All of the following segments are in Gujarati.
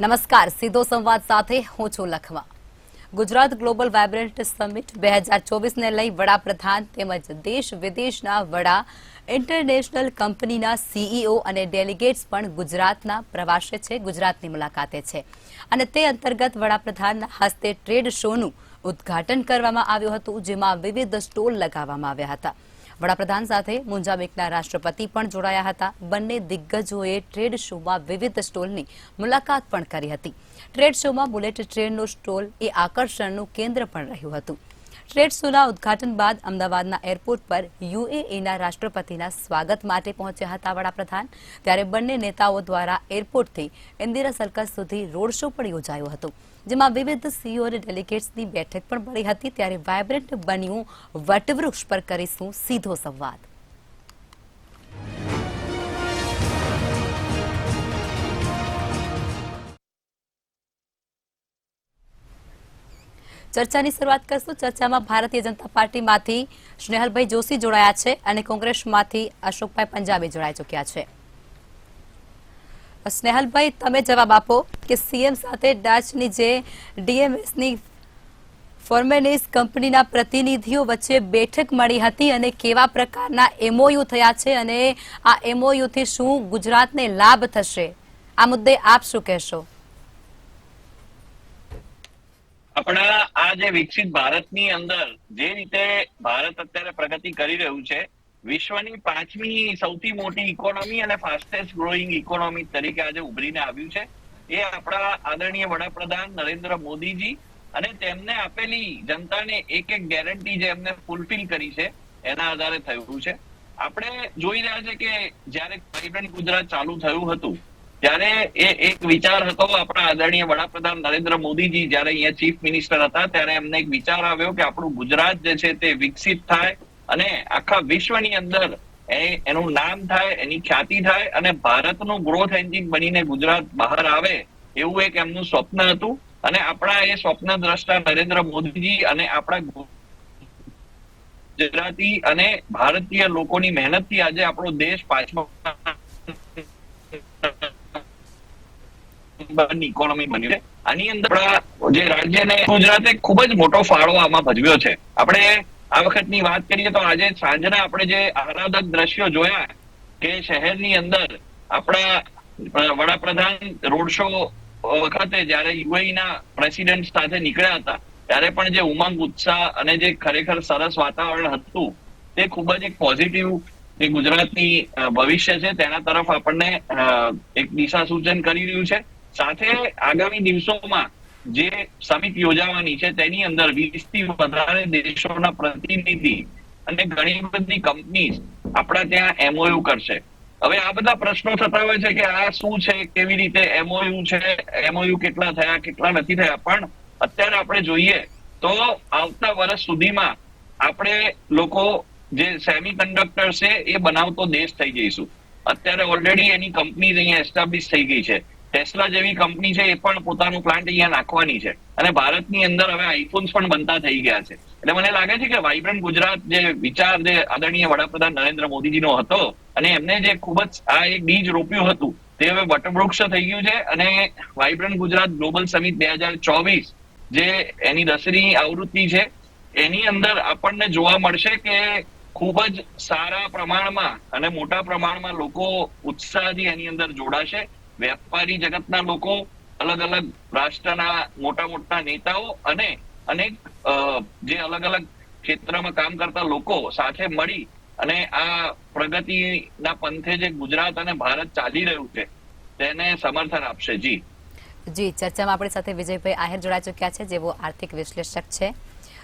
નમસ્કાર, સીધો સંવાદ સાથે હું છું લખવા. ગુજરાત ગ્લોબલ વાઇબ્રન્ટ સમિટ 2024ને લઈ વડાપ્રધાન તેમજ દેશ વિદેશના વડા, ઇન્ટરનેશનલ કંપનીના સીઈઓ અને ડેલિગેટ્સ પણ ગુજરાતના પ્રવાસે છે, ગુજરાતની મુલાકાતે છે. અને તે અંતર્ગત વડાપ્રધાનના હસ્તે ટ્રેડ શોનું ઉદ્ઘાટન કરવામાં આવ્યું હતું, જેમાં વિવિધ સ્ટોલ લગાવવામાં આવ્યા હતા. વડાપ્રધાન સાથે મોઝામ્બિકના રાષ્ટ્રપતિ પણ જોડાયા હતા. બંને દિગ્ગજોએ ટ્રેડ શોમાં વિવિધ સ્ટોલની મુલાકાત પણ કરી હતી. ટ્રેડ શોમાં બુલેટ ટ્રેનનો સ્ટોલ એ આકર્ષણનું કેન્દ્ર પણ રહ્યું હતું. ટ્રેડ શોના ઉદ્ઘાટન બાદ અમદાવાદના એરપોર્ટ પર યુએઈના રાષ્ટ્રપતિના સ્વાગત માટે પહોંચ્યા હતા વડાપ્રધાન. ત્યારે બંને નેતાઓ દ્વારા એરપોર્ટથી ઇન્દિરા સર્કસ સુધી રોડ શો પણ યોજાયો હતો, જેમાં વિવિધ સીઈઓ અને ડેલિગેટ્સની બેઠક પણ મળી હતી. ત્યારે વાઇબ્રન્ટ બન્યું વટવૃક્ષ પર કરીશું સીધો સંવાદ. ચર્ચાની શરૂઆત કરશું. ચર્ચામાં ભારતીય જનતા પાર્ટીમાંથી સ્નેહલભાઈ જોશી જોડાયા છે અને કોંગ્રેસમાંથી અશોકભાઈ પંજાબી જોડાઈ ચૂક્યા છે. સ્નેહલભાઈ, તમે જવાબ આપો કે સીએમ સાથે ડાચની જે ડીએમએસની ફોર્મેનિસ કંપનીના પ્રતિનિધિઓ વચ્ચે બેઠક મળી હતી અને કેવા પ્રકારના એમઓયુ થયા છે અને આ એમઓયુથી શું ગુજરાતને લાભ થશે, આ મુદ્દે આપ શું કહેશો? આપણા આ જે વિકસિત ભારતની અંદર જે રીતે ભારત અત્યારે પ્રગતિ કરી રહ્યું છે, વિશ્વની 5મી સૌથી મોટી ઇકોનોમી અને ફાસ્ટેસ્ટ ગ્રોઈંગ ઇકોનોમી તરીકે આજે ઉભરીને આવ્યું છે. એ આપણા આદરણીય વડાપ્રધાન નરેન્દ્ર મોદીજી અને તેમને આપેલી જનતાને એક ગેરંટી જે એમને ફૂલફિલ કરી છે એના આધારે થયું છે. આપણે જોઈ રહ્યા છે કે જયારે વાઇબ્રન્ટ ગુજરાત ચાલુ થયું હતું ત્યારે એ એક વિચાર હતો આપણા આદરણીય વડાપ્રધાન નરેન્દ્ર મોદીજી જયારે અહીંયા ચીફ મિનિસ્ટર હતા ત્યારે એમને એક વિચાર આવ્યો કે આપણું ગુજરાત જે છે તે વિકસિત થાય અને આખા વિશ્વની અંદર એનું નામ થાય, એની ખ્યાતિ થાય અને ભારતનું ગ્રોથ એન્જિન બનીને ગુજરાત બહાર આવે, એવું એક એમનું સ્વપ્ન હતું. અને આપણા એ સ્વપ્ન દ્રષ્ટા નરેન્દ્ર મોદીજી અને આપણા ગુજરાતી અને ભારતીય લોકોની મહેનતથી આજે આપણો દેશ 5મા ઇકોનોમી બન્યું છે. આની અંદર જે રાજ્યને ગુજરાતે ખૂબ જ મોટો ફાળો આમાં ભજવ્યો છે. આપણે આ વખતની વાત કરીએ તો આજે સાંજના આપણે જે આહલાદક દ્રશ્યો જોયા કે શહેરની અંદર આપણા વડાપ્રધાન રોડ શો વખતે જયારે યુએઈના પ્રેસિડેન્ટ સાથે નીકળ્યા હતા ત્યારે પણ જે ઉમંગ, ઉત્સાહ અને જે ખરેખર સરસ વાતાવરણ હતું તે ખૂબ જ એક પોઝિટિવ જે ગુજરાતની ભવિષ્ય છે તેના તરફ આપણને એક દિશા સૂચન કરી રહ્યું છે. સાથે આગામી દિવસોમાં જે સમિટ યોજાવાની છે તેની અંદર 20થી વધારે દેશોના પ્રતિનિધિ અને ઘણી બધી કંપની આપણા ત્યાં એમઓયુ કરશે. હવે આ બધા પ્રશ્નો થતા હોય છે કે આ શું છે, કેવી રીતે એમઓયુ છે, એમઓયુ કેટલા થયા, કેટલા નથી થયા. પણ અત્યારે આપણે જોઈએ તો આવતા વર્ષ સુધીમાં આપણે લોકો જે સેમી કન્ડક્ટર છે એ બનાવતો દેશ થઈ જઈશું. અત્યારે ઓલરેડી એની કંપની અહીંયા એસ્ટાબ્લિશ થઈ ગઈ છે. ટેસ્લા જેવી કંપની છે એ પણ પોતાનું પ્લાન્ટ અહીંયા નાખવાની છે અને ભારતની અંદર હવે આઈફોન્સ પણ બનતા થઈ ગયા છે. એટલે મને લાગે છે કે વાઇબ્રન્ટ ગુજરાત જે વિચાર જે આદરણીય વડાપ્રધાન નરેન્દ્ર મોદીજીનો હતો અને એમને જે ખૂબ જ આ એક બીજ રોપ્યું હતું તે હવે વટવૃક્ષ થઈ ગયું છે. અને વાઇબ્રન્ટ ગુજરાત ગ્લોબલ સમિટ 2024 જે એની 10મી આવૃત્તિ છે એની અંદર આપણને જોવા મળશે કે ખૂબ જ સારા પ્રમાણમાં અને મોટા પ્રમાણમાં લોકો ઉત્સાહથી એની અંદર જોડાશે. વેપારી જગતના લોકો, અલગ અલગ રાષ્ટ્રના મોટા મોટા નેતાઓ અને અનેક જે અલગ અલગ ક્ષેત્રમાં કામ કરતા લોકો સાથે મળી અને આ પ્રગતિના પંથે જે ગુજરાત અને ભારત ચાલી રહ્યું છે તેને સમર્થન આપશે. જી ચર્ચામાં આપણી સાથે વિજયભાઈ આહિર જોડાઈ ચૂક્યા છે, જેઓ આર્થિક વિશ્લેષક છે.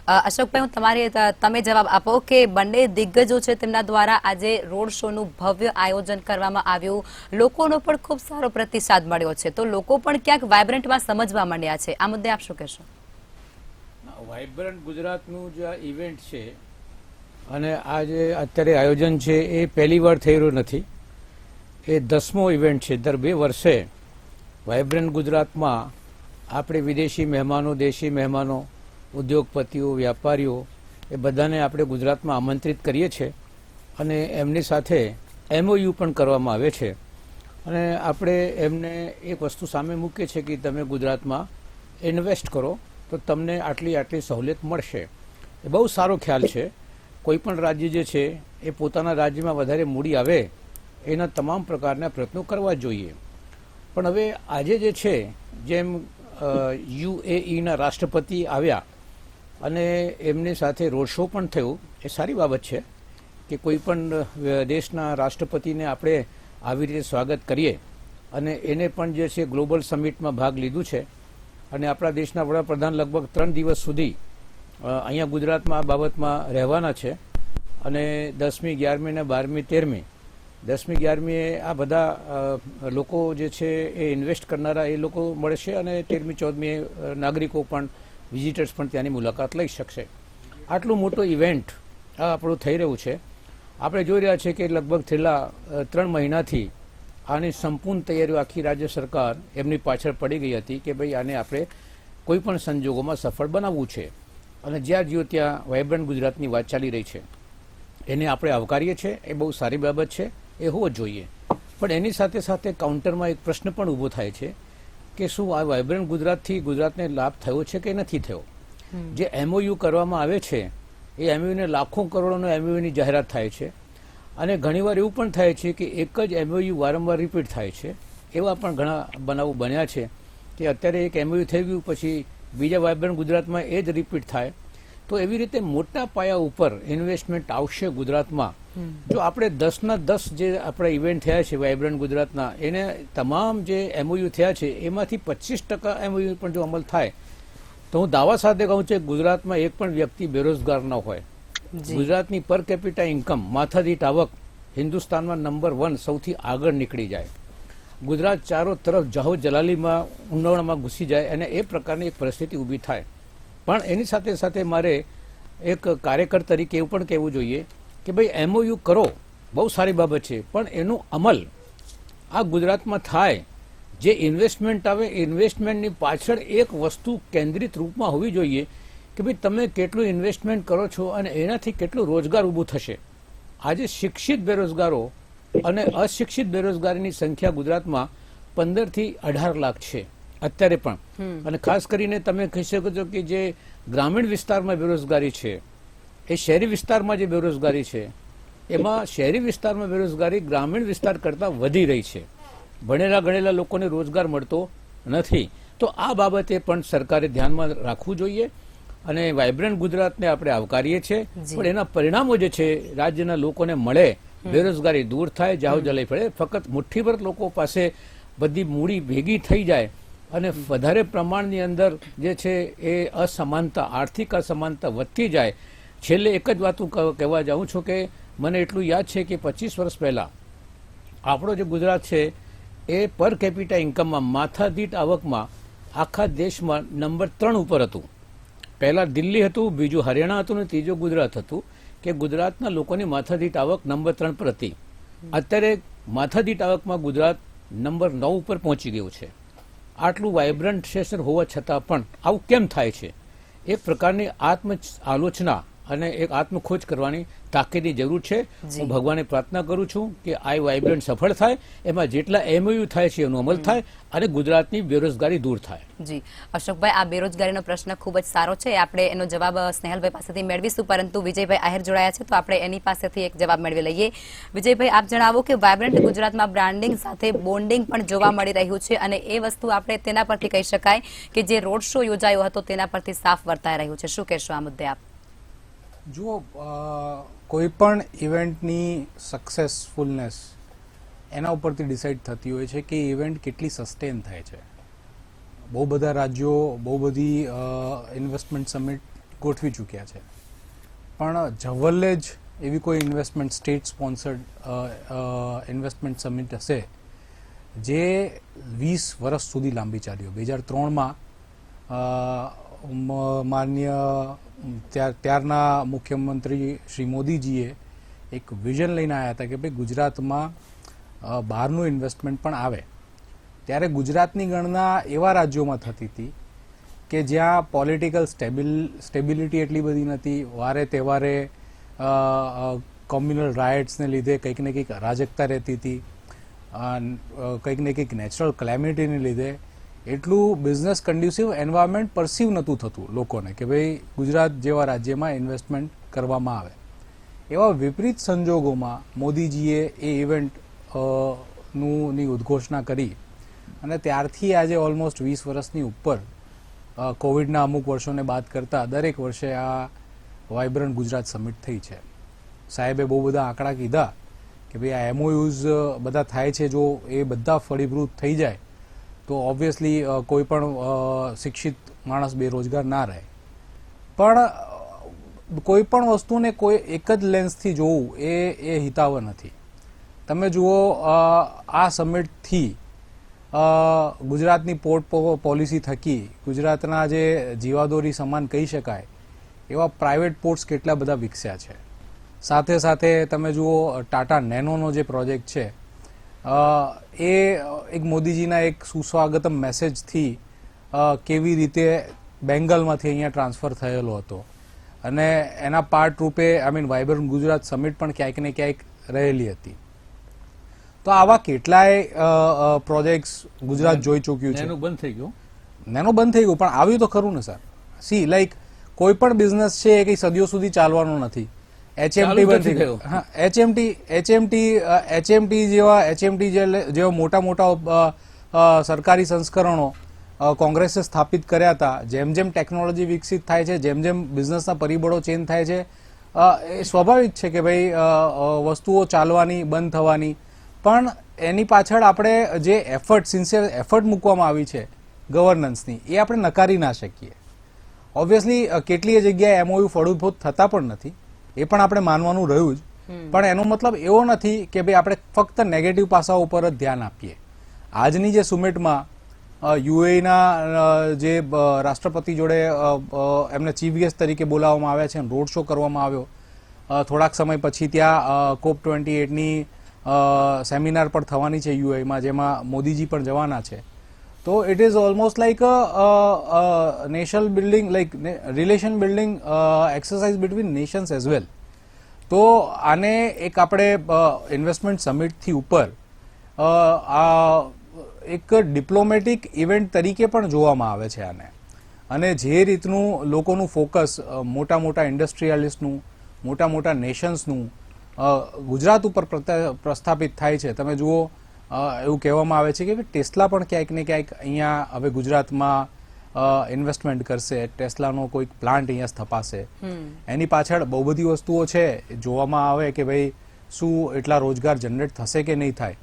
અશોકભાઈ, તમે જવાબ આપો કે બંને દિગ્ગજો છે તેમના દ્વારા આજે રોડ શોનું ભવ્ય આયોજન કરવામાં આવ્યું, લોકોનો પણ ખૂબ સારો પ્રતિસાદ મળ્યો છે, તો લોકો પણ ક્યાંક વાઇબ્રન્ટમાં સમજવા માંડ્યા છે. આ મુદ્દે આપ શું કહેશો? વાઇબ્રન્ટ ગુજરાતનું જે ઇવેન્ટ છે અને આ જે અત્યારે આયોજન છે એ પહેલી વાર થઈ રહ્યું નથી. એ 10મો ઇવેન્ટ છે. દર 2 વર્ષે વાઇબ્રન્ટ ગુજરાતમાં આપણે વિદેશી મહેમાનો, દેશી મહેમાનો, ઉદ્યોગપતિઓ, વ્યાપારીઓ એ બધાને આપણે ગુજરાતમાં આમંત્રિત કરીએ છીએ અને એમની સાથે એમઓયુ પણ કરવામાં આવે છે. અને આપણે એમને એક વસ્તુ સામે મૂકીએ છીએ કે તમે ગુજરાતમાં ઇન્વેસ્ટ કરો તો તમને આટલી સહુલિયત મળશે. એ બહુ સારો ખ્યાલ છે. કોઈ પણ રાજ્ય જે છે એ પોતાના રાજ્યમાં વધારે મૂડી આવે એના તમામ પ્રકારના પ્રયત્નો કરવા જોઈએ. પણ હવે આજે જે છે જેમ UAEના રાષ્ટ્રપતિ આવ્યા અને એમની સાથે રોડ શો પણ થયો, એ સારી બાબત છે કે કોઈ પણ દેશના રાષ્ટ્રપતિને આપણે આવી રીતે સ્વાગત કરીએ અને એને પણ જે છે ગ્લોબલ સમિટમાં ભાગ લીધું છે. અને આપણા દેશના વડાપ્રધાન લગભગ 3 દિવસ સુધી અહીંયા ગુજરાતમાં આ બાબતમાં રહેવાના છે. અને 10મી 11મી અને 12મી 13મી 10મી 11મીએ આ બધા લોકો જે છે એ ઇન્વેસ્ટ કરનારા એ લોકો મળશે અને 13મી 14મીએ નાગરિકો પણ વિઝિટર્સ પણ ત્યાંની મુલાકાત લઈ શકશે. આટલું મોટો ઇવેન્ટ આ આપણું થઈ રહ્યું છે. આપણે જોઈ રહ્યા છીએ કે લગભગ છેલ્લા 3 મહિનાથી આની સંપૂર્ણ તૈયારીઓ આખી રાજ્ય સરકાર એમની પાછળ પડી ગઈ હતી કે ભાઈ આને આપણે કોઈ પણ સંજોગોમાં સફળ બનાવવું છે. અને જ્યાં જ્યો ત્યાં વાઇબ્રન્ટ ગુજરાતની વાત ચાલી રહી છે એને આપણે આવકારીએ છીએ. એ બહુ સારી બાબત છે, એ હોવો જ જોઈએ. પણ એની સાથે સાથે કાઉન્ટરમાં એક પ્રશ્ન પણ ઊભો થાય છે કે શું આ વાઇબ્રન્ટ ગુજરાતથી ગુજરાતને લાભ થયો છે કે નથી થયો. જે MOU કરવામાં આવે છે એ MOUને લાખો કરોડોનો MOUની જાહેરાત થાય છે અને ઘણીવાર એવું પણ થાય છે કે એક જ MOU વારંવાર રિપીટ થાય છે. એવા પણ ઘણા બનાવો બન્યા છે કે અત્યારે એક MOU થઈ ગયું પછી બીજા વાઇબ્રન્ટ ગુજરાતમાં એ જ રિપીટ થાય. તો એવી રીતે મોટા પાયા ઉપર ઇન્વેસ્ટમેન્ટ આવશે ગુજરાતમાં. જો આપણે 10ના 10 જે આપણા ઇવેન્ટ થયા છે વાઇબ્રન્ટ ગુજરાતના, એને તમામ જે MOU થયા છે એમાંથી 25% MOU પણ જો અમલ થાય તો હું દાવા સાથે કહું છું કે ગુજરાતમાં એક પણ વ્યક્તિ બેરોજગાર ન હોય. ગુજરાતની પર કેપિટા ઇન્કમ માથાદીઠ આવક હિન્દુસ્તાનમાં નંબર 1 સૌથી આગળ નીકળી જાય. ગુજરાત ચારો તરફ જાહો જલાલીમાં ઊંડાણમાં ઘૂસી જાય અને એ પ્રકારની એક પરિસ્થિતિ ઊભી થાય. પણ એની સાથે સાથે મારે એક કાર્યકર તરીકે એવું પણ કહેવું જોઈએ કે ભાઈ MOU કરો, બહુ સારી બાબત છે, પણ એનો અમલ આ ગુજરાતમાં થાય. જે ઇન્વેસ્ટમેન્ટ આવે ઇન્વેસ્ટમેન્ટની પાછળ એક વસ્તુ કેન્દ્રિત રૂપમાં હોવી જોઈએ કે ભાઈ તમે કેટલું ઇન્વેસ્ટમેન્ટ કરો છો અને એનાથી કેટલું રોજગાર ઊભું થશે. આજે શિક્ષિત બેરોજગારો અને અશિક્ષિત બેરોજગારીની સંખ્યા ગુજરાતમાં 15 થી 18 લાખ છે અત્યારે પણ. અને ખાસ કરીને તમે કહી શકો છો કે જે ગ્રામીણ વિસ્તારમાં બેરોજગારી છે એ શહેરી વિસ્તારમાં જે બેરોજગારી છે એમાં શહેરી વિસ્તારમાં બેરોજગારી ગ્રામીણ વિસ્તાર કરતાં વધી રહી છે. ભણેલા ગણેલા લોકોને રોજગાર મળતો નથી. તો આ બાબતે પણ સરકારે ધ્યાનમાં રાખવું જોઈએ. અને વાઇબ્રન્ટ ગુજરાતને આપણે આવકારીએ છીએ, પણ એના પરિણામો જે છે રાજ્યના લોકોને મળે, બેરોજગારી દૂર થાય, જાવ જલાઈ પડે. ફક્ત મુઠ્ઠીભર લોકો પાસે બધી મૂડી ભેગી થઈ જાય અને વધારે પ્રમાણની અંદર જે છે એ અસમાનતા, આર્થિક અસમાનતા વધતી જાય. છેલ્લે એક જ વાત હું કહેવા જાઉં છું કે મને એટલું યાદ છે કે 25 વર્ષ પહેલા આપણો જે ગુજરાત છે એ પર કેપિટા ઇન્કમમાં માથાદીઠ આવકમાં આખા દેશમાં નંબર 3 ઉપર હતું. પહેલા દિલ્હી હતું, બીજું હરિયાણા હતું અને ત્રીજું ગુજરાત હતું. કે ગુજરાતના લોકોની માથાદીઠ આવક નંબર 3 પર હતી. અત્યારે માથાદીઠ આવકમાં ગુજરાત નંબર 9 ઉપર પહોંચી ગયું છે. આટલું વાઇબ્રન્ટ સેશન હોવા છતાં પણ આવું કેમ થાય છે? એક પ્રકારની આત્મ આલોચના અને એક આત્મખોજ કરવાની તાકીદની જરૂર છે. હું ભગવાનને પ્રાર્થના કરું છું કે આ વાઇબ્રન્ટ સફળ થાય, એમાં જેટલા MOU થાય છે એનો અમલ થાય અને ગુજરાતની બેરોજગારી દૂર થાય. જી અશોકભાઈ, આ બેરોજગારીનો પ્રશ્ન ખૂબ જ સારો છે. આપણે એનો જવાબ સ્નેહલભાઈ પાસેથી મેળવીશું, પરંતુ વિજયભાઈ આહિર જોડાયા છે તો આપણે એની પાસેથી એક જવાબ મેળવી લઈએ. વિજયભાઈ, આપ જણાવો કે વાઇબ્રન્ટ ગુજરાતમાં બ્રાન્ડિંગ સાથે બોન્ડિંગ પણ જોવા મળી રહ્યું છે અને એ વસ્તુ આપણે તેના પરથી કહી શકાય કે જે રોડ શો યોજાયો હતો તેના પરથી સાફ વર્તાઈ રહ્યું છે. શું કહેશો આ મુદ્દે આપ? જુઓ, કોઈ પણ ઇવેન્ટની સક્સેસફુલનેસ એના ઉપરથી ડિસાઇડ થતી હોય છે કે ઇવેન્ટ કેટલી સસ્ટેન થાય છે. બહુ બધા રાજ્યો બહુ બધી ઇન્વેસ્ટમેન્ટ સમિટ ગોઠવી ચૂક્યા છે, પણ જવલ્લે જ એવી કોઈ investment state sponsored investment summit હશે જે 20 વર્ષ સુધી લાંબી ચાલી હોય. 2003માં માન્ય ત્યારના મુખ્યમંત્રી શ્રી મોદીજીએ એક વિઝન લઈને આવ્યા હતા કે ભાઈ ગુજરાતમાં બહારનું ઇન્વેસ્ટમેન્ટ પણ આવે. ત્યારે ગુજરાતની ગણના એવા રાજ્યોમાં થતી હતી કે જ્યાં પોલિટિકલ સ્ટેબિલિટી એટલી બધી નથી, વારે તહેવારે કોમ્યુનલ રાઇટ્સને લીધે કંઈક ને કંઈક અરાજકતા રહેતી હતી, કંઈક ને કંઈક નેચરલ ક્લેમિટીને લીધે એટલું બિઝનેસ કન્ડ્યુસિવ એન્વાયરમેન્ટ પરસીવ નહોતું થતું લોકોને કે ભાઈ ગુજરાત જેવા રાજ્યમાં ઇન્વેસ્ટમેન્ટ કરવામાં આવે. એવા વિપરીત સંજોગોમાં મોદીજીએ એ ઇવેન્ટ ની ઉદ્ઘોષણા કરી અને ત્યારથી આજે ઓલમોસ્ટ 20 વર્ષની ઉપર કોવિડના અમુક વર્ષોને બાદ કરતા દરેક વર્ષે આ વાઇબ્રન્ટ ગુજરાત સમિટ થઈ છે. સાહેબે બહુ બધા આંકડા કીધા કે ભાઈ આ એમઓયુઝ બધા થાય છે, જો એ બધા ફળીભૂત થઈ જાય તો ઓબ્વિયસલી કોઈ પણ શિક્ષિત માણસ બેરોજગાર ના રહે. પણ કોઈ પણ વસ્તુને કોઈ એક જ લેન્સથી જોવું એ હિતાવહ નથી. તમે જુઓ આ સમિટથી ગુજરાતની પોર્ટ પોલિસી થકી ગુજરાતના જે જીવાદોરી સમાન કહી શકાય એવા પ્રાઇવેટ પોર્ટ્સ કેટલા બધા વિકસ્યા છે. સાથે સાથે તમે જુઓ ટાટા નેનોનો જે પ્રોજેક્ટ છે એ એક મોદીજીના એક સુસ્વાગતમ મેસેજથી કેવી રીતે બેંગલમાંથી અહીંયા ટ્રાન્સફર થયેલો હતો અને એના પાર્ટ રૂપે વાઇબ્રન્ટ ગુજરાત સમિટ પણ ક્યાંક ને ક્યાંક રહેલી હતી. તો આવા કેટલાય પ્રોજેક્ટ્સ ગુજરાત જોઈ ચૂક્યું છે. નેનો બંધ થઈ ગયું, નેનો બંધ થઈ ગયું પણ આવ્યું તો ખરું ને સર. સી લાઈક કોઈ પણ બિઝનેસ છે એ કઈ સદીઓ સુધી ચાલવાનો નથી. એચએમટી બંધ થઈ ગયું. હા, એચએમટી જેવા મોટા મોટા સરકારી સંસ્કરણો કોંગ્રેસે સ્થાપિત કર્યા હતા. જેમ જેમ ટેકનોલોજી વિકસિત થાય છે, જેમ જેમ બિઝનેસના પરિબળો ચેન્જ થાય છે, એ સ્વાભાવિક છે કે ભાઈ વસ્તુઓ ચાલવાની બંધ થવાની. પણ એની પાછળ આપણે જે સિન્સિયર એફર્ટ મૂકવામાં આવી છે ગવર્નન્સની એ આપણે નકારી ના શકીએ. ઓબ્વિયસલી કેટલીય જગ્યાએ એમઓયુ ફળીભૂત થતા પણ નથી, એ પણ આપણે માનવાનું રહ્યું જ. પણ એનો મતલબ એવો નથી કે ભાઈ આપણે ફક્ત નેગેટિવ પાસાઓ ઉપર જ ધ્યાન આપીએ. આજની જે સમિટમાં યુએઈના જે રાષ્ટ્રપતિ જોડે એમને ચીફ ગેસ્ટ તરીકે બોલાવવામાં આવ્યા છે, રોડ શો કરવામાં આવ્યો. થોડાક સમય પછી ત્યાં COP28ની સેમિનાર પણ થવાની છે યુએઈમાં, જેમાં મોદીજી પણ જવાના છે. તો it is almost like nation building, like relation building exercise between Nations as well. તો આને એક આપણે ઇન્વેસ્ટમેન્ટ સમિટથી ઉપર આ એક ડિપ્લોમેટિક ઇવેન્ટ તરીકે પણ જોવામાં આવે છે આને. અને જે રીતનું લોકોનું ફોકસ મોટા મોટા ઇન્ડસ્ટ્રીયાલિસ્ટનું, મોટા મોટા નેશન્સનું ગુજરાત ઉપર પ્રસ્થાપિત થાય છે. તમે જુઓ એવું કહેવામાં આવે છે કે ટેસ્લા પણ ક્યાંક ને ક્યાંક અહીંયા હવે ગુજરાતમાં ઇન્વેસ્ટમેન્ટ કરશે. ટેસ્લાનો કોઈક પ્લાન્ટ અહીંયા સ્થપાશે. એની પાછળ બહુ બધી વસ્તુઓ છે. જોવામાં આવે કે ભાઈ શું એટલા રોજગાર જનરેટ થશે કે નહીં થાય.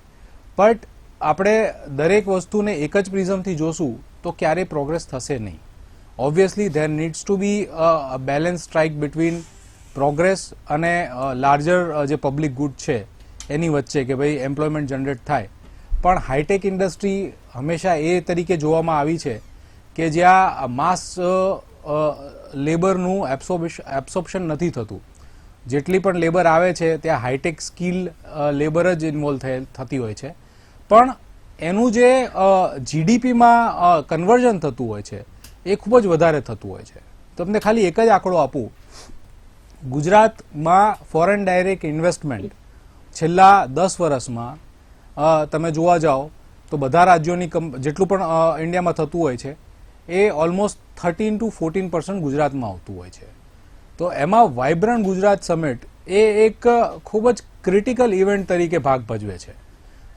બટ આપણે દરેક વસ્તુને એક જ પ્રિઝમથી જોશું તો ક્યારેય પ્રોગ્રેસ થશે નહીં. Obviously there needs to be balance strike between progress અને લાર્જર જે પબ્લિક ગુડ છે એની વચ્ચે, કે ભાઈ એમ્પ્લોયમેન્ટ જનરેટ થાય. પણ હાઈટેક ઇન્ડસ્ટ્રી હંમેશા એ તરીકે જોવામાં આવી છે કે જ્યાં માસ લેબરનું એબ્સોર્પ્શન નથી થતું. જેટલી પણ લેબર આવે છે ત્યાં હાઈટેક સ્કિલ લેબર જ ઇન્વોલ્વ થતી હોય છે. પણ એનું જે જીડીપીમાં કન્વર્ઝન થતું હોય છે એ ખૂબ જ વધારે થતું હોય છે. તમને ખાલી એક જ આંકડો આપું. ગુજરાતમાં ફોરેન ડાયરેક્ટ ઇન્વેસ્ટમેન્ટ છેલ્લા 10 વર્ષમાં તમે જોવા જાઓ તો બધા રાજ્યોની જેટલું પણ ઇન્ડિયામાં થતું હોય છે એ ઓલમોસ્ટ 13 to 14% ગુજરાતમાં આવતું હોય છે. તો એમાં વાઇબ્રન્ટ ગુજરાત સમિટ એ એક ખૂબ જ ક્રિટિકલ ઇવેન્ટ તરીકે ભાગ ભજવે છે.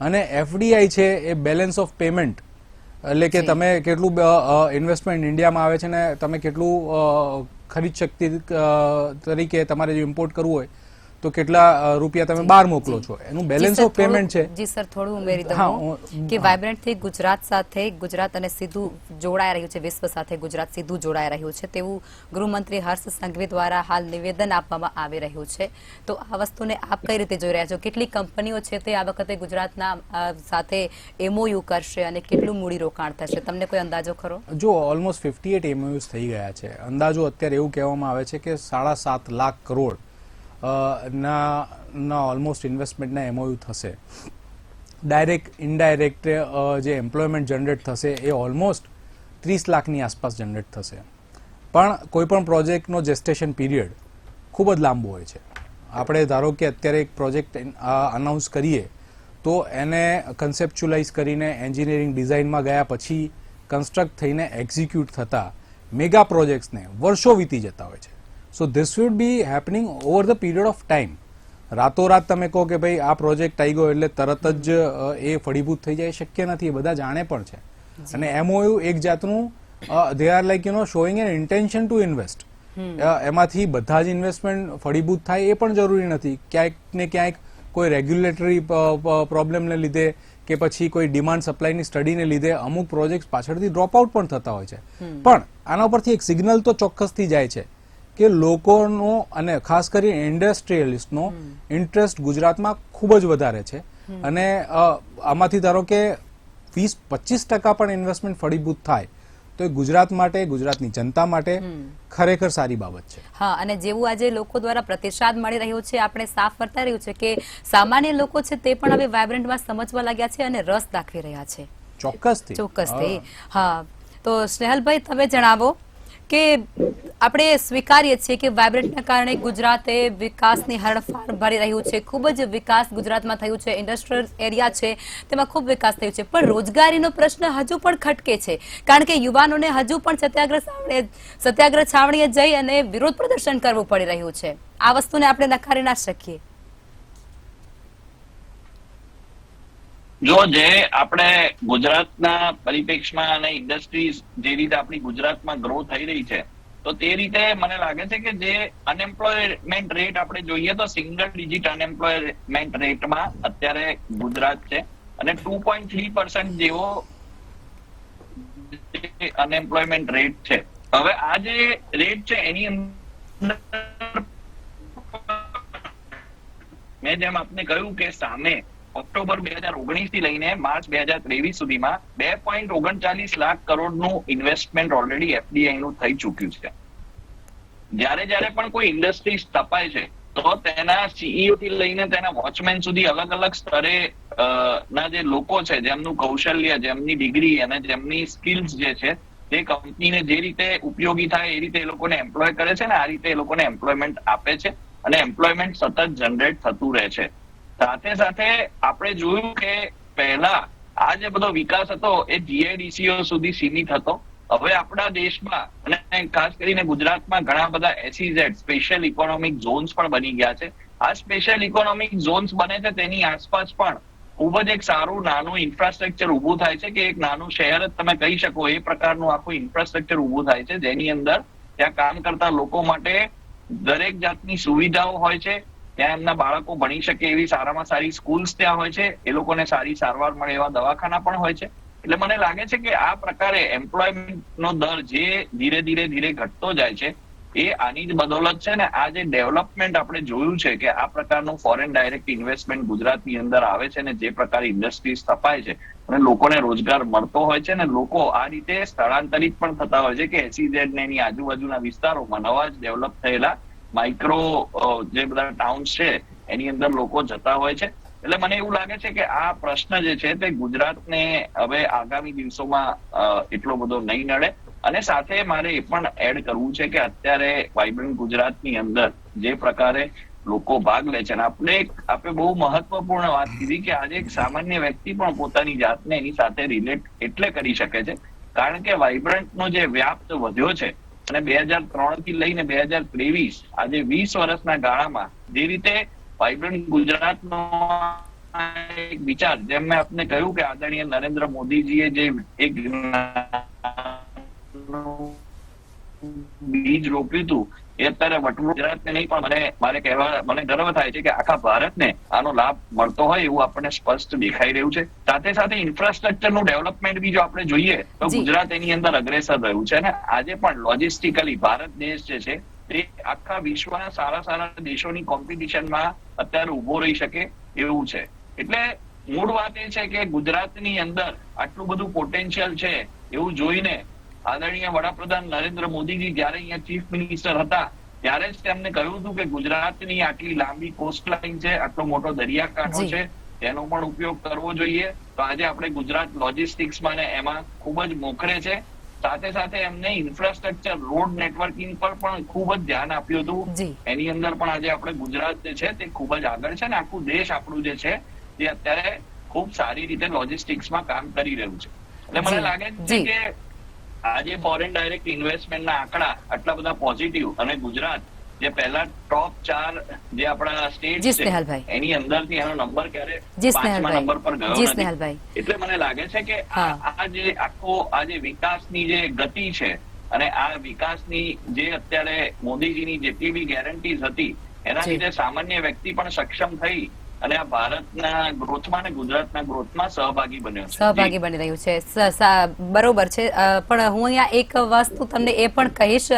અને એફડીઆઈ છે એ બેલેન્સ ઓફ પેમેન્ટ, એટલે કે તમે કેટલું ઇન્વેસ્ટમેન્ટ ઇન્ડિયામાં આવે છે ને તમે કેટલું ખરીદ શક્તિ તરીકે તમારે જો ઇમ્પોર્ટ કરવું હોય તો કેટલા રૂપિયા તમે બહાર મોકલો છો, એનું બેલેન્સ ઓફ પેમેન્ટ છે. જી સર, થોડું ઉમેરી દઉં કે વાઇબ્રન્ટ થી ગુજરાત સાથે ગુજરાત અને સીધું જોડાઈ રહ્યું છે, વિશ્વ સાથે ગુજરાત સીધું જોડાઈ રહ્યું છે તેવું ગૃહમંત્રી હર્ષ સંઘવી દ્વારા હાલ નિવેદન આપવામાં આવી રહ્યું છે. તો આ વસ્તુને આપ કઈ રીતે જોઈ રહ્યા છો? કેટલી કંપનીઓ છે તે આ વખતે ગુજરાતના સાથે એમઓયુ કરશે અને કેટલું મૂડી રોકાણ થશે? તમને કોઈ અંદાજો ખરો? જો ઓલમોસ્ટ 58 એમઓયુઝ થઈ ગયા છે. અંદાજો અત્યારે એવું કહેવામાં આવે છે કે 7.5 લાખ કરોડ ના ઓલમોસ્ટ ઇન્વેસ્ટમેન્ટના એમઓયુ થશે. ડાયરેક્ટ ઇનડાયરેક્ટ જે એમ્પ્લોયમેન્ટ જનરેટ થશે એ ઓલમોસ્ટ 30 લાખની આસપાસ જનરેટ થશે. પણ કોઈ પણ પ્રોજેક્ટનો જેસ્ટેશન પીરિયડ ખૂબ જ લાંબો હોય છે. આપણે ધારો કે અત્યારે એક પ્રોજેક્ટ અનાઉન્સ કરીએ તો એને કન્સેપ્ચ્યુલાઇઝ કરીને એન્જિનિયરિંગ ડિઝાઇનમાં ગયા પછી કન્સ્ટ્રક્ટ થઈને એક્ઝિક્યુટ થતા મેગા પ્રોજેક્ટ્સને વર્ષો વીતી જતા હોય છે. So this would be happening over the period of time. રાતોરાત તમે કહો કે ભાઈ આ પ્રોજેક્ટ આવી ગયો એટલે તરત જ એ ફળીભૂત થઈ જાય, શક્ય નથી. એ બધા જાણે પણ છે. અને MOU એક જાતનું they are like showing an intention to invest. એમાંથી બધા જ ઇન્વેસ્ટમેન્ટ ફળીભૂત થાય એ પણ જરૂરી નથી. ક્યાંક ને ક્યાંક કોઈ રેગ્યુલેટરી પ્રોબ્લેમને લીધે કે પછી કોઈ ડિમાન્ડ સપ્લાયની સ્ટડીને લીધે અમુક પ્રોજેક્ટ પાછળથી ડ્રોપ આઉટ પણ થતા હોય છે. પણ આના પરથી એક સિગ્નલ તો ચોક્કસથી જાય છે કે લોકોનો અને ખાસ કરીને ઇન્ડસ્ટ્રીયલિસ્ટનો ઇન્ટરેસ્ટ ગુજરાતમાં ખૂબ જ વધારે છે. અને આમાંથી ધારો કે 20-25% પણ ઇન્વેસ્ટમેન્ટ ફળીભૂત થાય તો એ ગુજરાત માટે, ગુજરાતની જનતા માટે ખરેખર સારી બાબત છે. હા, અને જેવું આજે લોકો દ્વારા પ્રતિસાદ મળી રહ્યો છે, આપણે સાફ વર્તાઈ રહ્યું છે કે સામાન્ય લોકો છે તે પણ હવે વાઇબ્રન્ટમાં સમજવા લાગ્યા છે અને રસ દાખવી રહ્યા છે. ચોક્કસથી. હા, તો સ્નેહલભાઈ તમે જણાવો કે આપણે સ્વીકારીએ છીએ કે વાઇબ્રન્ટના કારણે ગુજરાતે વિકાસની હરણફાળ ભરી રહ્યું છે. ખૂબ જ વિકાસ ગુજરાતમાં થયું છે. ઇન્ડસ્ટ્રીયલ એરિયા છે તેમાં ખૂબ વિકાસ થયો છે. પણ રોજગારીનો પ્રશ્ન હજુ પણ ખટકે છે, કારણ કે યુવાનોને હજુ પણ સત્યાગ્રહ છાવણીએ જઈ અને વિરોધ પ્રદર્શન કરવું પડી રહ્યું છે. આ વસ્તુને આપણે નકારી ના શકીએ. જો જે આપણે ગુજરાતના પરિપ્રેક્ષમાં અને ઇન્ડસ્ટ્રીઝ જે રીતે આપણી ગુજરાતમાં ગ્રો થઈ રહી છે, તો તે રીતે મને લાગે છે કે જે અનએમ્પ્લોયમેન્ટ રેટ આપણે જોઈએ તો સિંગલ ડિજિટ અનએમ્પ્લોયમેન્ટ રેટમાં અત્યારે ગુજરાત છે અને 2.3% જેવો અનએમ્પ્લોયમેન્ટ રેટ છે. હવે આ જે રેટ છે એની અંદર મેં જેમ આપને કહ્યું કે સામે ઓક્ટોબર 2019 થી લઈને માર્ચ 2023 સુધીમાં 2.39 લાખ કરોડનું ઇન્વેસ્ટમેન્ટ ઓલરેડી FDI નું થઈ ચૂક્યું છે. જ્યારે પણ કોઈ ઇન્ડસ્ટ્રી સ્થપાય છે તો તેના CEO થી લઈને તેના વોચમેન સુધી અલગ અલગ સ્તરે ના જે લોકો છે, જેમનું કૌશલ્ય, જેમની ડિગ્રી અને જેમની સ્કિલ્સ જે છે તે કંપનીને જે રીતે ઉપયોગી થાય એ રીતે એ લોકોને એમ્પ્લોય કરે છે ને આ રીતે એ લોકોને એમ્પ્લોયમેન્ટ આપે છે અને એમ્પ્લોયમેન્ટ સતત જનરેટ થતું રહે છે. સાથે આપણે જોયું કે પહેલા આ જે બધો વિકાસ હતો એ GIDCO સુધી સીમિત હતો. હવે આપણા દેશમાં અને ખાસ કરીને ગુજરાતમાં ઘણા બધા SEZ સ્પેશિયલ ઇકોનોમિક ઝોન્સ પણ બની ગયા છે. આ સ્પેશિયલ ઇકોનોમિક ઝોન્સ બને છે તેની આસપાસ પણ ખૂબ જ એક સારું નાનું ઇન્ફ્રાસ્ટ્રક્ચર ઊભું થાય છે કે એક નાનું શહેર જ તમે કહી શકો એ પ્રકારનું આખું ઇન્ફ્રાસ્ટ્રક્ચર ઊભું થાય છે, જેની અંદર ત્યાં કામ કરતા લોકો માટે દરેક જાતની સુવિધાઓ હોય છે. ત્યાં એમના બાળકો ભણી શકે એવી સારામાં સારી સ્કૂલ્સ ત્યાં હોય છે. એ લોકોને સારી સારવાર મળે એવા દવાખાના પણ હોય છે. એટલે મને લાગે છે કે આ પ્રકારે એમ્પ્લોયમેન્ટનો દર જે ધીરે ધીરે ઘટતો જાય છે એ આની જ બદોલત છે. ને આ જે ડેવલપમેન્ટ આપણે જોયું છે કે આ પ્રકારનું ફોરેન ડાયરેક્ટ ઇન્વેસ્ટમેન્ટ ગુજરાતની અંદર આવે છે ને જે પ્રકારે ઇન્ડસ્ટ્રી સ્થપાય છે અને લોકોને રોજગાર મળતો હોય છે ને લોકો આ રીતે સ્થળાંતરિત પણ થતા હોય છે કે SEZ ને એની આજુબાજુના વિસ્તારોમાં નવા જ ડેવલપ થયેલા માઇક્રો જે બધા ટાઉન્સ છે એની અંદર લોકો જતા હોય છે. એટલે મને એવું લાગે છે કે આ પ્રશ્ન જે છે તે ગુજરાતને હવે આગામી દિવસોમાં એટલો બધો નહીં નડે. અને સાથે મારે એ પણ એડ કરવું છે કે અત્યારે વાઇબ્રન્ટ ગુજરાતની અંદર જે પ્રકારે લોકો ભાગ લે છે અને આપણે બહુ મહત્વપૂર્ણ વાત કીધી કે આજે એક સામાન્ય વ્યક્તિ પણ પોતાની જાતને એની સાથે રિલેટ એટલે કરી શકે છે કારણ કે વાઇબ્રન્ટનો જે વ્યાપ વધ્યો છે અને 2003 થી લઈને 2023 આજે 20 વર્ષના ગાળામાં જે રીતે વાઇબ્રન્ટ ગુજરાતનો એક વિચાર, જેમ મેં આપને કહ્યું કે આદરણીય નરેન્દ્ર મોદીજીએ જે એક બીજ રોપ્યું હતું એ અત્યારે વટવું ગુજરાતને નહીં પણ મને ગર્વ થાય છે કે આખા ભારતને આનો લાભ મળતો હોય એવું આપણને સ્પષ્ટ દેખાઈ રહ્યું છે. સાથે ઇન્ફ્રાસ્ટ્રક્ચરનું ડેવલપમેન્ટ બી જો આપણે જોઈએ તો ગુજરાત એની અંદર અગ્રેસર રહ્યું છે અને આજે પણ લોજિસ્ટિકલી ભારત દેશ જે છે તે આખા વિશ્વના સારા દેશોની કોમ્પિટિશનમાં અત્યારે ઉભો રહી શકે એવું છે. એટલે મૂળ વાત એ છે કે ગુજરાતની અંદર આટલું બધું પોટેન્શિયલ છે એવું જોઈને આદરણીય વડાપ્રધાન નરેન્દ્ર મોદીજી જયારે અહીંયા ચીફ મિનિસ્ટર હતા ત્યારે જ તેમને કહ્યું હતું કે ગુજરાતની આટલી લાંબી કોસ્ટલાઇન છે, આટલો મોટો દરિયાકાંઠો છે, તેનો પણ ઉપયોગ કરવો જોઈએ. તો આજે આપણે ગુજરાત લોજિસ્ટિક્સમાં ને એમાં ખૂબ જ મોખરે છે. સાથે એમને ઇન્ફ્રાસ્ટ્રક્ચર રોડ નેટવર્કિંગ પર પણ ખૂબ જ ધ્યાન આપ્યું હતું. એની અંદર પણ આજે આપણે ગુજરાત જે છે તે ખૂબ જ આગળ છે ને આખું દેશ આપણું જે છે તે અત્યારે ખૂબ સારી રીતે લોજિસ્ટિક્સમાં કામ કરી રહ્યું છે. એટલે મને જી, લાગે છે જી. કે આજે ફોરેન ડાયરેક્ટ ઇન્વેસ્ટમેન્ટના આંકડા આટલા બધા પોઝિટિવ, અને ગુજરાત જે પહેલા ટોપ 4 જે આપણા જી, સ્ટેટ છે સ્નેહલભાઈ. એની અંદરથી એનો નંબર ક્યારે જી, 5મા સ્નેહલભાઈ. નંબર પર ગયો જી, નથી. સ્નેહલભાઈ. એટલે મને લાગે છે કે હા. આ જે વિકાસની જે ગતિ છે, અને આ વિકાસની જે અત્યારે મોદીજીની જેટલી બી ગેરંટીઝ હતી એના જી. લીધે સામાન્ય વ્યક્તિ પણ સક્ષમ થઈ અને આ ભારતના ગ્રોથમાં અને ગુજરાતના ગ્રોથમાં સહભાગી બન્યો છે. સહભાગી બની રહ્યું છે. બરોબર છે. પણ હું અહીંયા એક વસ્તુ તમને એ પણ કહીશ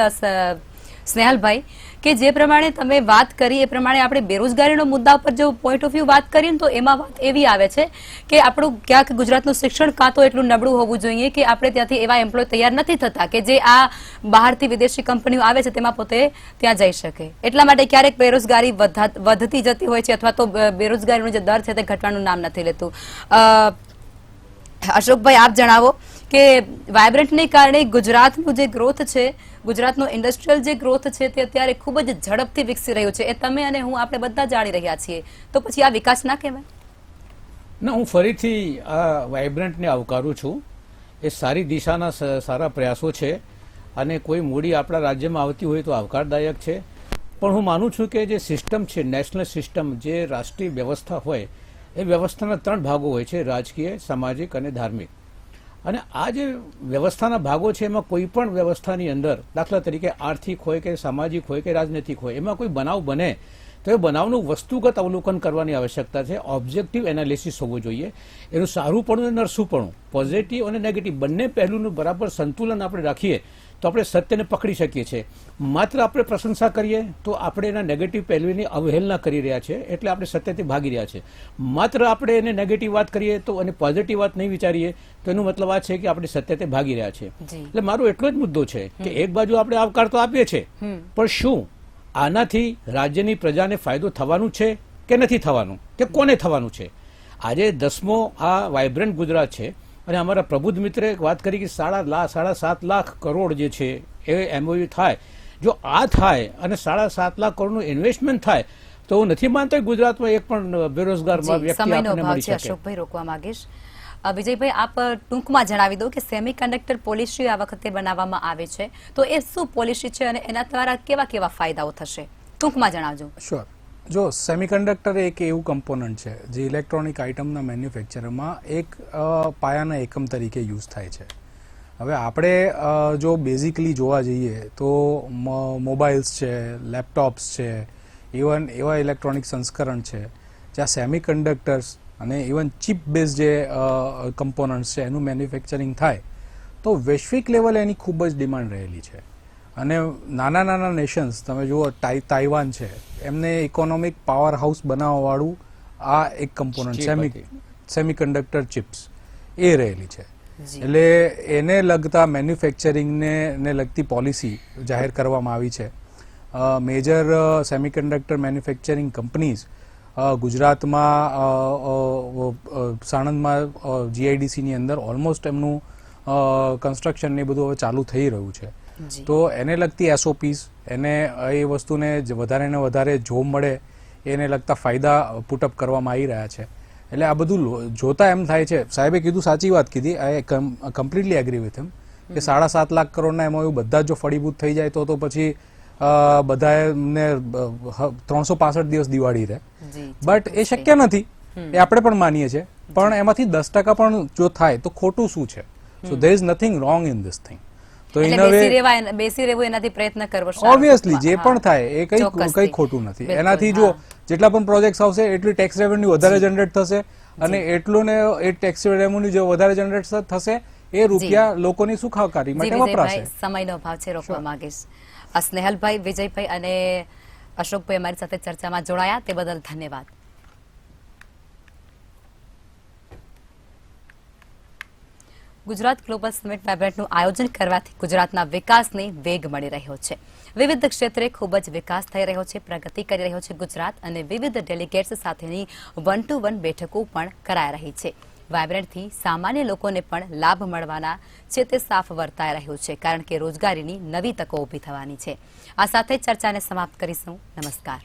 સ્નેહલભાઈ, કે જે પ્રમાણે તમે વાત કરી એ પ્રમાણે આપણે બેરોજગારીનો મુદ્દા ઉપર જો પોઈન્ટ ઓફ વ્યૂ વાત કરીએ ને તો એમાં વાત એવી આવે છે કે આપણું ક્યાંક ગુજરાતનું શિક્ષણ કાં તો એટલું નબળું હોવું જોઈએ કે આપણે ત્યાંથી એવા એમ્પ્લોય તૈયાર નથી થતા કે જે આ બહારથી વિદેશી કંપનીઓ આવે છે તેમાં પોતે ત્યાં જઈ શકે. એટલા માટે ક્યારેક બેરોજગારી વધતી જતી હોય છે, અથવા તો બેરોજગારીનો જે દર છે તે ઘટવાનું નામ નથી લેતું. અશોકભાઈ, આપ જણાવો કે વાયબ્રન્ટને કારણે ગુજરાતનું જે ગ્રોથ છે, ગુજરાતનો ઇન્ડસ્ટ્રીયલ જે ગ્રોથ છે તે અત્યારે ખૂબ જ ઝડપથી વિકસી રહ્યું છે. એ તમે અને હું આપણે બધા જાણી રહ્યા છીએ. તો પછી આ વિકાસ ના કહેવાય? ના, હું ફરીથી આ વાઇબ્રન્ટને આવકારું છું. એ સારી દિશાના સારા પ્રયાસો છે, અને કોઈ મૂડી આપણા રાજ્યમાં આવતી હોય તો આવકારદાયક છે. પણ હું માનું છું કે જે સિસ્ટમ છે, નેશનલ સિસ્ટમ, જે રાષ્ટ્રીય વ્યવસ્થા હોય, એ વ્યવસ્થાના 3 ભાગો હોય છે: રાજકીય, સામાજિક અને ધાર્મિક. અને આ જે વ્યવસ્થાના ભાગો છે એમાં કોઈ પણ વ્યવસ્થાની અંદર, દાખલા તરીકે આર્થિક હોય કે સામાજિક હોય કે રાજનૈતિક હોય, એમાં કોઈ બનાવ બને તો એ બનાવનું વસ્તુગત અવલોકન કરવાની આવશ્યકતા છે. ઓબ્જેક્ટિવ એનાલિસિસ હોવું જોઈએ. એનું સારુંપણું અને નરસુંપણું, પોઝિટિવ અને નેગેટિવ બંને પહેલુંનું બરાબર સંતુલન આપણે રાખીએ તો આપણે સત્યને પકડી શકીએ છીએ. માત્ર આપણે પ્રશંસા કરીએ તો આપણે એના નેગેટિવ પહેલુની અવહેલના કરી રહ્યા છે, એટલે આપણે સત્યથી ભાગી રહ્યા છે. માત્ર આપણે એને નેગેટિવ વાત કરીએ તો અને પોઝિટિવ વાત નહીં વિચારીએ તો એનું મતલબ આ છે કે આપણે સત્યથી ભાગી રહ્યા છે. એટલે મારો એટલો જ મુદ્દો છે કે એક બાજુ આપણે આવકાર તો આપીએ છીએ, પણ શું આનાથી રાજ્યની પ્રજાને ફાયદો થવાનું છે કે નથી થવાનું, કે કોને થવાનું છે? આજે 10મો આ વાઇબ્રન્ટ ગુજરાત છે, અને અમારા પ્રબુદ્ધ મિત્રે વાત કરી કે 7.5 લાખ કરોડ જે છે એ MOU થાય. જો આ થાય અને 7.5 લાખ કરોડનું ઇન્વેસ્ટમેન્ટ થાય તો હું નથી માનતો ગુજરાતમાં એક પણ બેરોજગાર વ્યક્તિ આપણને મળી શકે. અશોકભાઈ, રોકવા માંગીશ. વિજયભાઈ, આપ ટૂંકમાં જણાવી દો કે સેમિકન્ડક્ટર પોલિસી આ વખતે બનાવવામાં આવે છે, તો એ શું પોલિસી છે અને એના દ્વારા કેવા કેવા ફાયદાઓ થશે? ટૂંકમાં જણાવજો. શ્યોર. જો સેમિકન્ડક્ટર એક એવું કમ્પોનન્ટ છે જે ઇલેક્ટ્રોનિક આઇટમના મેન્યુફેક્ચરમાં એક પાયાના એકમ તરીકે યુઝ થાય છે. હવે આપણે જો બેઝિકલી જોવા જઈએ તો મોબાઈલ્સ છે, લેપટોપ્સ છે, ઇવન એવા ઇલેક્ટ્રોનિક સંસ્કરણ છે જ્યાં સેમિકન્ડક્ટર્સ અને ઇવન ચિપ બેઝ જે કમ્પોનન્ટ્સ છે એનું મેન્યુફેક્ચરિંગ થાય તો વૈશ્વિક લેવલે એની ખૂબ જ ડિમાન્ડ રહેલી છે. અને નાના નાના નેશન્સ, તમે જુઓ તાઇવાન છે, એમને ઇકોનોમિક પાવર હાઉસ બનાવવાવાળું આ એક કમ્પોનન્ટ સેમિકન્ડક્ટર ચિપ્સ એ રહેલી છે. એટલે એને લગતા મેન્યુફેક્ચરિંગને લગતી પોલિસી જાહેર કરવામાં આવી છે. મેજર સેમિકન્ડક્ટર મેન્યુફેક્ચરિંગ કંપનીઝ ગુજરાતમાં સાણંદમાં GIDCની અંદર ઓલમોસ્ટ એમનું કન્સ્ટ્રક્શન ને બધું હવે ચાલુ થઈ રહ્યું છે. તો એને લગતી SOPs, એને એ વસ્તુને વધારે ને વધારે જોબ મળે એને લગતા ફાયદા પુટઅપ કરવામાં આવી રહ્યા છે. એટલે આ બધું જોતા એમ થાય છે, સાહેબે કીધું સાચી વાત કીધી, આઈ કમ્પ્લીટલી એગ્રી વિથ હિમ કે 7.5 લાખ કરોડના MOU બધા જો ફળીભૂત થઈ જાય તો પછી બધાને 365 દિવસ દિવાળી રહે. બટ એ શક્ય નથી, એ આપણે પણ માનીએ છીએ. પણ એમાંથી 10% પણ જો થાય તો ખોટું શું છે? સો there is nothing wrong in this thing. તો બેસી રહેવું, એનાથી પ્રયત્ન કરવો, ઓબ્વિયસલી જે પણ થાય એ કઈ ખોટું નથી. એનાથી જો જેટલા પણ પ્રોજેક્ટ્સ આવશે એટલી ટેક્સ રેવન્યુ વધારે જનરેટ થશે, અને એટલું ને એ ટેક્સ રેવન્યુ જો વધારે જનરેટ થશે એ રૂપિયા લોકોની સુખાકારી માટે વપરાશે. સમયનો અભાવ છે, રોકવા માંગીશ. સ્નેહલભાઈ, વિજયભાઈ અને અશોકભાઈ અમારી સાથે ચર્ચામાં જોડાયા તે બદલ ધન્યવાદ. ગુજરાત ગ્લોબલ સમિટ વાઇબ્રન્ટનું આયોજન કરવાથી ગુજરાતના વિકાસને વેગ મળી રહ્યો છે. વિવિધ ક્ષેત્રે ખૂબ જ વિકાસ થઈ રહ્યો છે, પ્રગતિ કરી રહ્યો છે ગુજરાત, અને વિવિધ ડેલિગેટ્સ સાથેની 1-to-1 બેઠકો પણ કરાઈ રહી છે. વાઇબ્રન્ટથી સામાન્ય લોકોને પણ લાભ મળવાના છે તે સાફ વર્તાઈ રહ્યું છે, કારણ કે રોજગારીની નવી તકો ઊભી થવાની છે. આ સાથે ચર્ચાને સમાપ્ત કરીશું. નમસ્કાર.